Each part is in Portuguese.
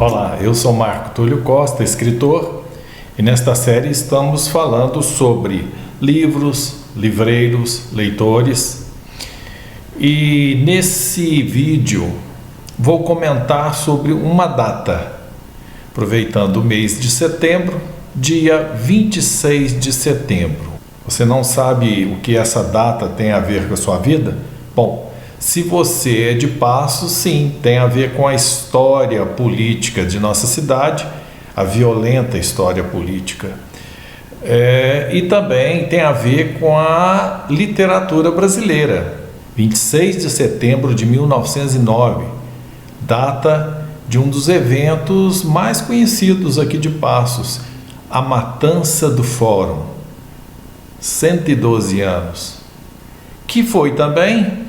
Olá, eu sou Marco Túlio Costa, escritor, e nesta série estamos falando sobre livros, livreiros, leitores. E nesse vídeo vou comentar sobre uma data, aproveitando o mês de setembro, dia 26 de setembro. Você não sabe o que essa data tem a ver com a sua vida? Bom, se você é de Passos, sim, tem a ver com a história política de nossa cidade, a violenta história política. E também tem a ver com a literatura brasileira. 26 de setembro de 1909, data de um dos eventos mais conhecidos aqui de Passos, a Matança do Fórum, 112 anos, que foi também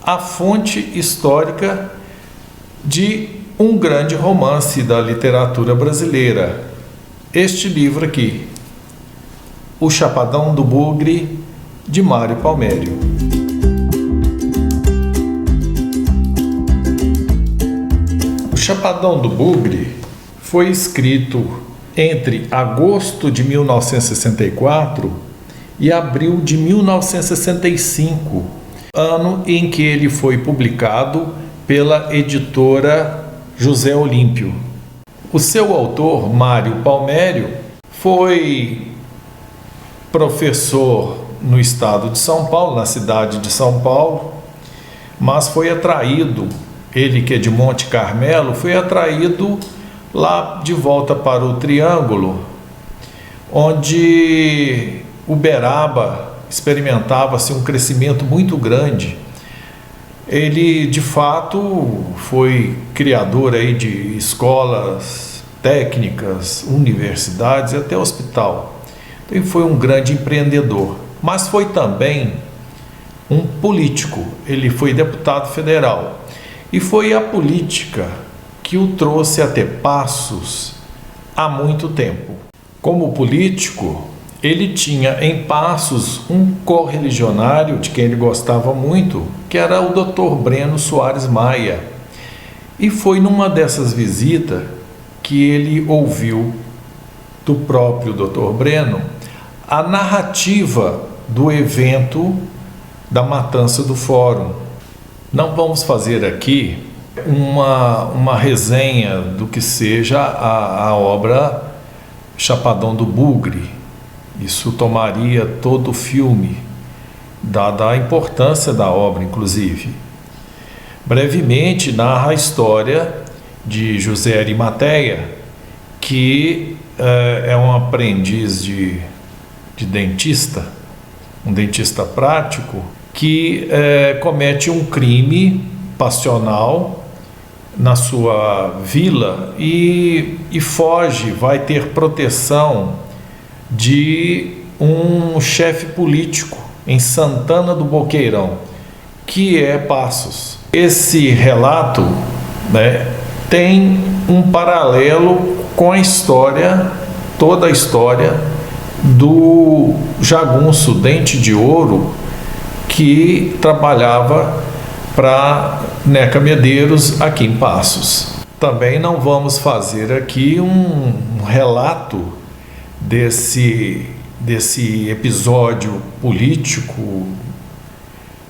a fonte histórica de um grande romance da literatura brasileira. Este livro aqui, O Chapadão do Bugre, de Mário Palmério. O Chapadão do Bugre foi escrito entre agosto de 1964 e abril de 1965, ano em que ele foi publicado pela editora José Olímpio. O seu autor, Mário Palmério, foi professor no estado de São Paulo, na cidade de São Paulo, mas foi atraído, ele que é de Monte Carmelo, foi atraído lá de volta para o Triângulo, onde Uberaba experimentava-se um crescimento muito grande. Ele, de fato, foi criador aí de escolas técnicas, universidades e até hospital. Então, ele foi um grande empreendedor, mas foi também um político. Ele foi deputado federal e foi a política que o trouxe até Passos há muito tempo. Como político, ele tinha em Passos um correligionário de quem ele gostava muito, que era o Dr. Breno Soares Maia. E foi numa dessas visitas que ele ouviu do próprio Dr. Breno a narrativa do evento da Matança do Fórum. Não vamos fazer aqui uma resenha do que seja a obra Chapadão do Bugre. Isso tomaria todo o filme, dada a importância da obra, inclusive. Brevemente, narra a história de José Arimateia, que é um aprendiz de dentista, um dentista prático, que comete um crime passional na sua vila e foge, vai ter proteção de um chefe político em Santana do Boqueirão, que é Passos. Esse relato, tem um paralelo com a história, toda a história do jagunço Dente de Ouro, que trabalhava para Neca Medeiros aqui em Passos. Também não vamos fazer aqui um relato desse episódio político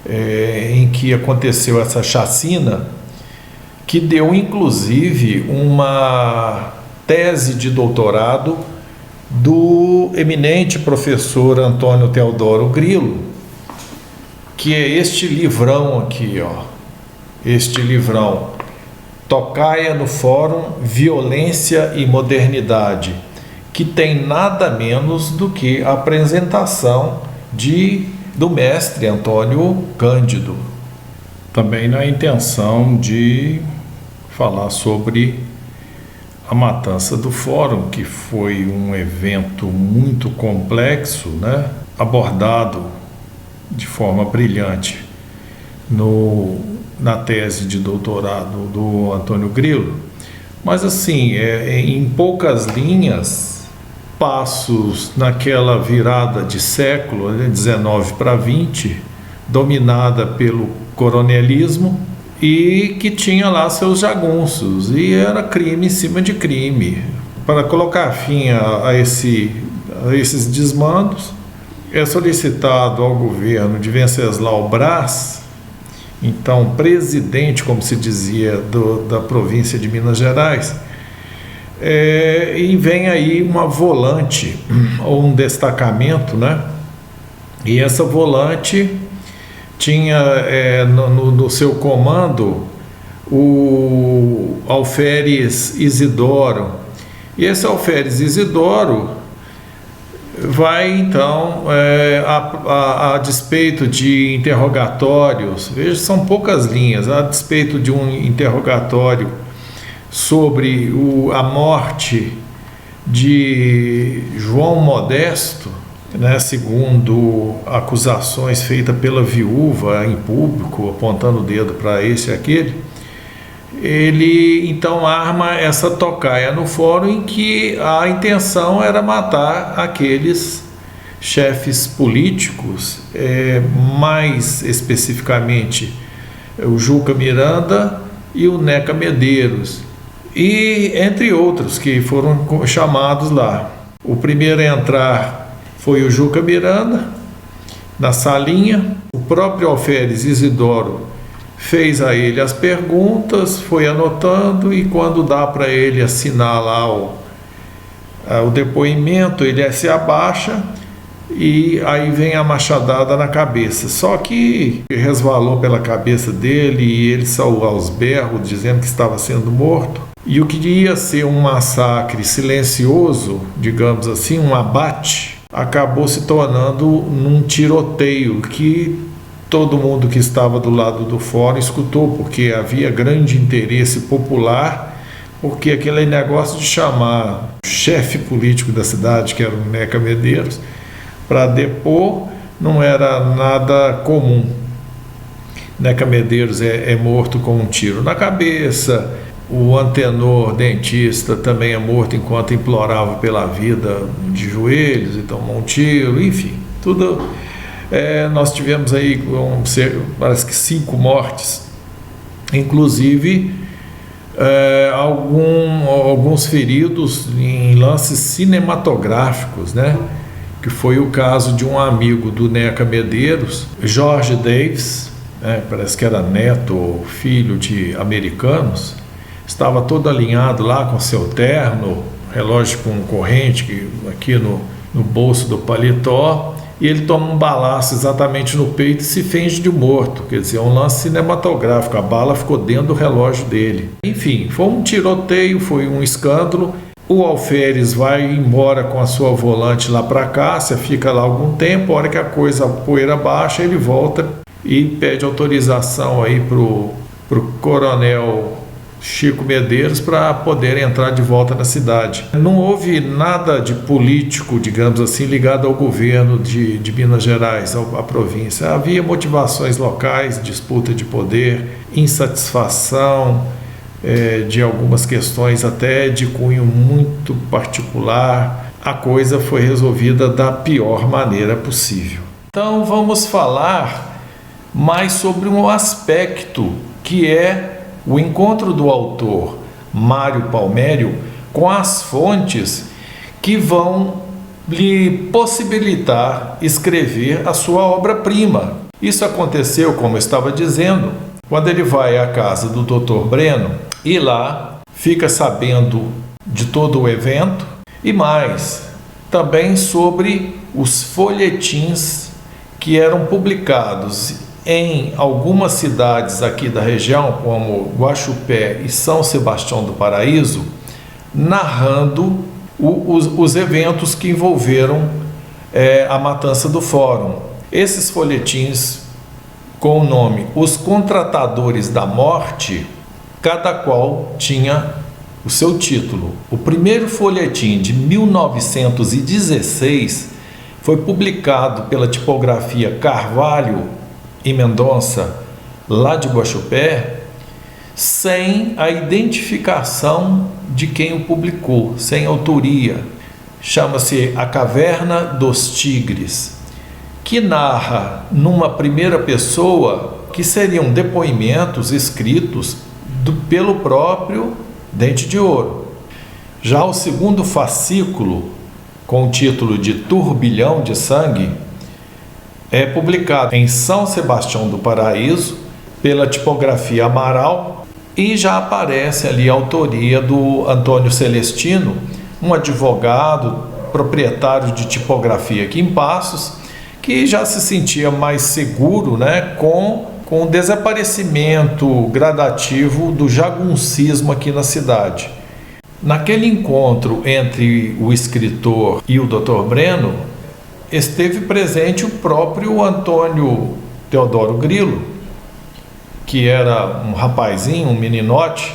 em que aconteceu essa chacina, que deu inclusive uma tese de doutorado do eminente professor Antônio Teodoro Grilo, que é este livrão aqui, este livrão, Tocaia no Fórum, Violência e Modernidade, que tem nada menos do que a apresentação do mestre Antônio Cândido. Também na intenção de falar sobre a Matança do Fórum, que foi um evento muito complexo, abordado de forma brilhante na tese de doutorado do Antônio Grilo. Mas assim, em poucas linhas, Passos naquela virada de século, 19 para 20, dominada pelo coronelismo e que tinha lá seus jagunços, e era crime em cima de crime. Para colocar fim a esses desmandos, é solicitado ao governo de Venceslau Braz, então presidente, como se dizia, da província de Minas Gerais, e vem aí uma volante, ou um destacamento, né? E essa volante tinha no seu comando o alferes Isidoro. E esse alferes Isidoro vai então, a despeito de interrogatórios, veja, são poucas linhas, a despeito de um interrogatório sobre a morte de João Modesto, né, segundo acusações feitas pela viúva em público, apontando o dedo para esse e aquele, ele então arma essa tocaia no fórum em que a intenção era matar aqueles chefes políticos, mais especificamente o Juca Miranda e o Neca Medeiros, e entre outros que foram chamados lá. O primeiro a entrar foi o Juca Miranda, na salinha. O próprio alferes Isidoro fez a ele as perguntas, foi anotando, e quando dá para ele assinar lá o depoimento, ele se abaixa e aí vem a machadada na cabeça. Só que resvalou pela cabeça dele e ele saiu aos berros, dizendo que estava sendo morto. E o que ia ser um massacre silencioso, digamos assim, um abate, acabou se tornando num tiroteio que todo mundo que estava do lado do fórum escutou, porque havia grande interesse popular, porque aquele negócio de chamar o chefe político da cidade, que era o Neca Medeiros, para depor, não era nada comum. Neca Medeiros é morto com um tiro na cabeça. O Antenor, dentista, também é morto enquanto implorava pela vida de joelhos e tomou um tiro, enfim, tudo. Nós tivemos aí, parece que 5 mortes, inclusive alguns feridos em lances cinematográficos, né? Que foi o caso de um amigo do Neca Medeiros, Jorge Davis, parece que era neto ou filho de americanos. Estava todo alinhado lá com seu terno, relógio com corrente aqui no bolso do paletó, e ele toma um balaço exatamente no peito e se finge de morto. Quer dizer, é um lance cinematográfico, a bala ficou dentro do relógio dele. Enfim, foi um tiroteio, foi um escândalo. O alferes vai embora com a sua volante lá para Cássia, fica lá algum tempo, a hora que a poeira baixa, ele volta e pede autorização aí pro coronel Chico Medeiros para poder entrar de volta na cidade. Não houve nada de político, digamos assim, ligado ao governo de Minas Gerais, à província. Havia motivações locais, disputa de poder, insatisfação de algumas questões até de cunho muito particular. A coisa foi resolvida da pior maneira possível. Então vamos falar mais sobre um aspecto que é o encontro do autor Mário Palmério com as fontes que vão lhe possibilitar escrever a sua obra-prima. Isso aconteceu, como eu estava dizendo, quando ele vai à casa do Dr. Breno e lá fica sabendo de todo o evento e mais, também sobre os folhetins que eram publicados em algumas cidades aqui da região, como Guaxupé e São Sebastião do Paraíso, narrando os eventos que envolveram a matança do Fórum. Esses folhetins, com o nome Os Contratadores da Morte, cada qual tinha o seu título. O primeiro folhetim, de 1916, foi publicado pela tipografia Carvalho e Mendonça, lá de Guaxupé, sem a identificação de quem o publicou, sem autoria. Chama-se A Caverna dos Tigres, que narra numa primeira pessoa que seriam depoimentos escritos pelo próprio Dente de Ouro. Já o segundo fascículo, com o título de Turbilhão de Sangue, é publicado em São Sebastião do Paraíso pela Tipografia Amaral e já aparece ali a autoria do Antônio Celestino, um advogado, proprietário de tipografia aqui em Passos, que já se sentia mais seguro, né, com o desaparecimento gradativo do jagunçismo aqui na cidade. Naquele encontro entre o escritor e o Dr. Breno, esteve presente o próprio Antônio Teodoro Grilo, que era um rapazinho, um meninote,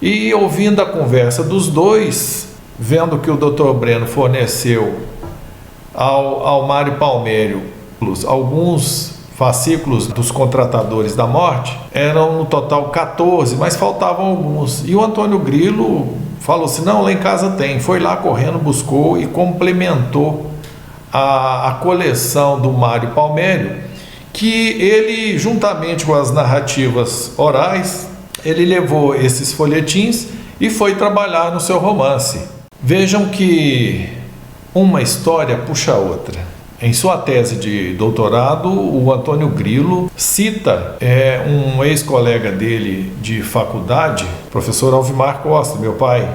e ouvindo a conversa dos dois, vendo que o Dr. Breno forneceu ao Mário Palmério alguns fascículos dos Contratadores da Morte, eram no total 14, mas faltavam alguns. E o Antônio Grilo falou assim, não, lá em casa tem. Foi lá correndo, buscou e complementou a coleção do Mário Palmério, que ele, juntamente com as narrativas orais, ele levou esses folhetins e foi trabalhar no seu romance. Vejam que uma história puxa a outra. Em sua tese de doutorado, o Antônio Grilo cita um ex-colega dele de faculdade, professor Alvimar Costa, meu pai,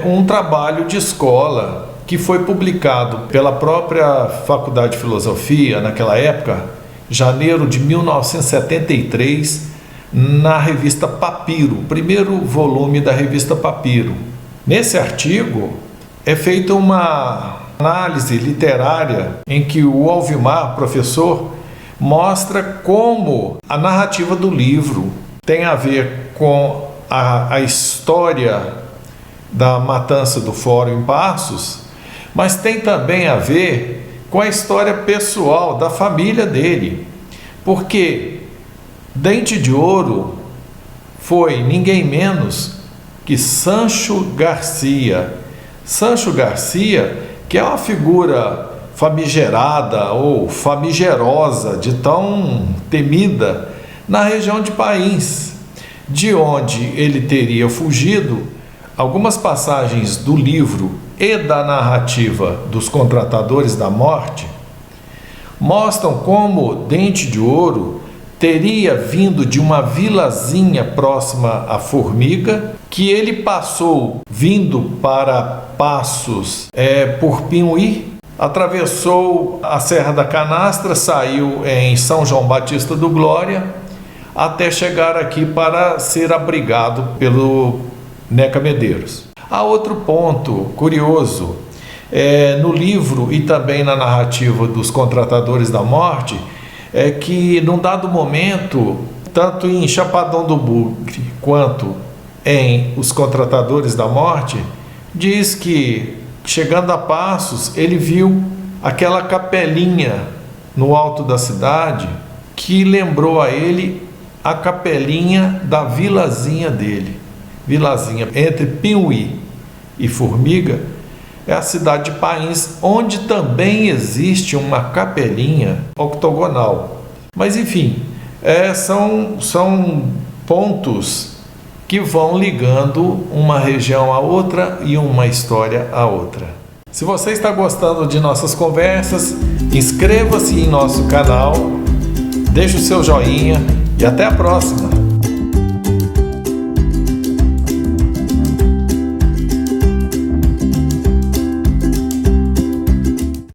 um trabalho de escola que foi publicado pela própria Faculdade de Filosofia, naquela época, janeiro de 1973, na revista Papiro, o primeiro volume da revista Papiro. Nesse artigo é feita uma análise literária em que o Alvimar, professor, mostra como a narrativa do livro tem a ver com a história da matança do Fórum em Passos, mas tem também a ver com a história pessoal da família dele, porque Dente de Ouro foi ninguém menos que Sancho Garcia. Sancho Garcia, que é uma figura famigerada ou famigerosa, de tão temida, na região de Pains, de onde ele teria fugido. Algumas passagens do livro e da narrativa dos Contratadores da Morte mostram como Dente de Ouro teria vindo de uma vilazinha próxima à Formiga, que ele passou vindo para Passos por Pinhuí, atravessou a Serra da Canastra, saiu em São João Batista do Glória, até chegar aqui para ser abrigado pelo Neca Medeiros. Há outro ponto curioso, no livro e também na narrativa dos Contratadores da Morte, é que num dado momento, tanto em Chapadão do Bugre quanto em Os Contratadores da Morte, diz que chegando a Passos, ele viu aquela capelinha no alto da cidade que lembrou a ele a capelinha da vilazinha dele. Vilazinha entre Pinhuí e Formiga é a cidade de Pains, onde também existe uma capelinha octogonal. Mas enfim, são pontos que vão ligando uma região a outra e uma história a outra. Se você está gostando de nossas conversas, inscreva-se em nosso canal, deixe o seu joinha e até a próxima!